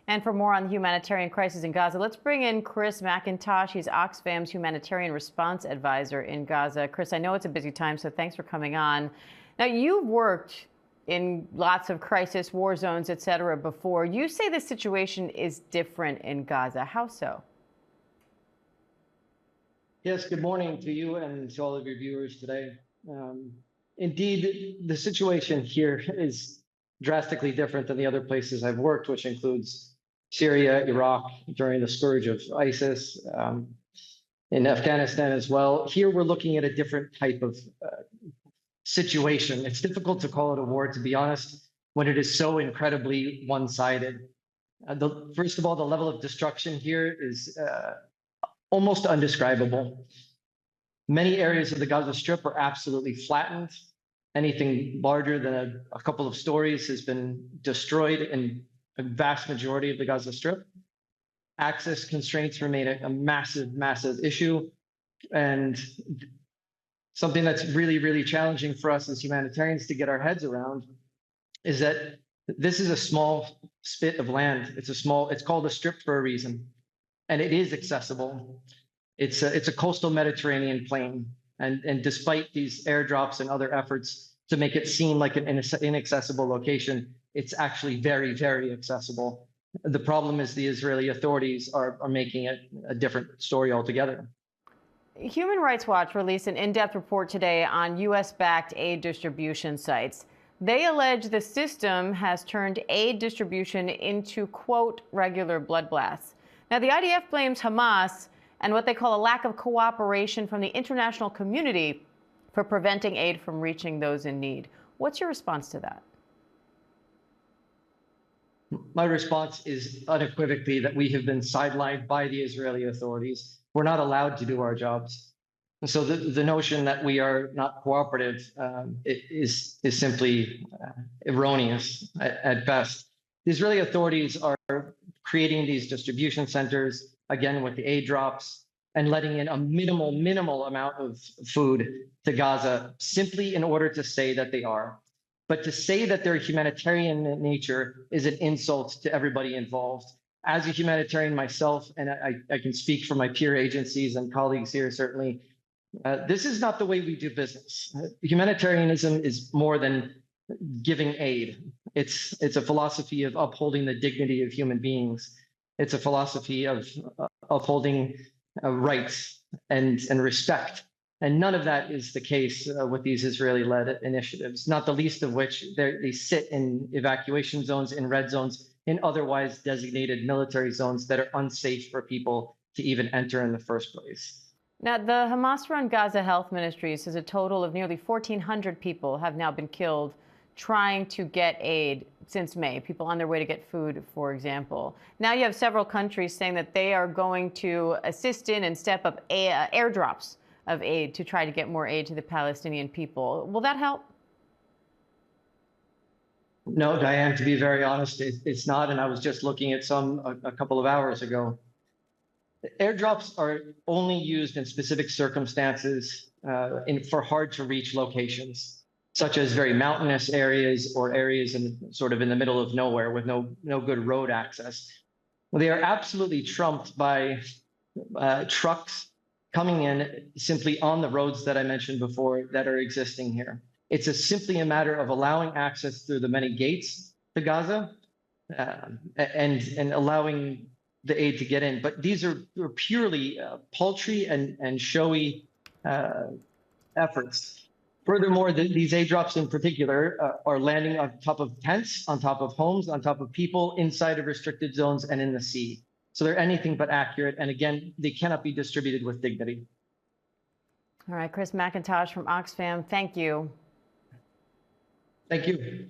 And for more on the humanitarian crisis in Gaza, let's bring in Chris McIntosh. He's Oxfam's humanitarian response advisor in Gaza. Chris, I know it's a busy time, so thanks for coming on. Now, you've worked in lots of crisis, war zones, et cetera, before. You say the situation is different in Gaza. How so? Yes, good morning to you and to all of your viewers today. Indeed, the situation here is drastically different than the other places I've worked, which includes Syria, Iraq, during the scourge of ISIS, in Afghanistan as well. Here, we're looking at a different type of situation. It's difficult to call it a war, to be honest, when it is so incredibly one-sided. First of all, the level of destruction here is almost undescribable. Many areas of the Gaza Strip are absolutely flattened. Anything larger than a couple of stories has been destroyed in a vast majority of the Gaza Strip. Access constraints remain a massive, massive issue. And something that's really, really challenging for us as humanitarians to get our heads around is that this is a small spit of land. It's called a strip for a reason. And it is accessible. It's a coastal Mediterranean plain. And despite these airdrops and other efforts to make it seem like an inaccessible location, it's actually very, very accessible. The problem is the Israeli authorities are making it a different story altogether. Human Rights Watch released an in-depth report today on U.S.-backed aid distribution sites. They allege the system has turned aid distribution into, quote, regular bloodbaths. Now, the IDF blames Hamas and what they call a lack of cooperation from the international community for preventing aid from reaching those in need. What's your response to that? My response is unequivocally that we have been sidelined by the Israeli authorities. We're not allowed to do our jobs. And so the notion that we are not cooperative is simply erroneous at best. The Israeli authorities are creating these distribution centers, again, with the aid drops, and letting in a minimal amount of food to Gaza, simply in order to say that they are. But to say that they're humanitarian in nature is an insult to everybody involved. As a humanitarian myself, and I can speak for my peer agencies and colleagues here, certainly, this is not the way we do business. Humanitarianism is more than giving aid. It's a philosophy of upholding the dignity of human beings. It's a philosophy of upholding rights and respect. And none of that is the case with these Israeli-led initiatives, not the least of which they sit in evacuation zones, in red zones, in otherwise designated military zones that are unsafe for people to even enter in the first place. Now, the Hamas-run Gaza Health Ministry says a total of nearly 1,400 people have now been killed trying to get aid since May, people on their way to get food, for example. Now you have several countries saying that they are going to assist in and step up airdrops of aid to try to get more aid to the Palestinian people. Will that help? No, Diane, to be very honest, it's not. And I was just looking at some a couple of hours ago. Airdrops are only used in specific circumstances for hard to reach locations, such as very mountainous areas or areas in the middle of nowhere with no good road access. Well, they are absolutely trumped by trucks coming in simply on the roads that I mentioned before that are existing here. It's simply a matter of allowing access through the many gates to Gaza and allowing the aid to get in. But these are purely paltry and showy efforts. Furthermore, these aid drops in particular are landing on top of tents, on top of homes, on top of people, inside of restricted zones and in the sea. So they're anything but accurate. And again, they cannot be distributed with dignity. All right, Chris McIntosh from Oxfam, thank you. Thank you.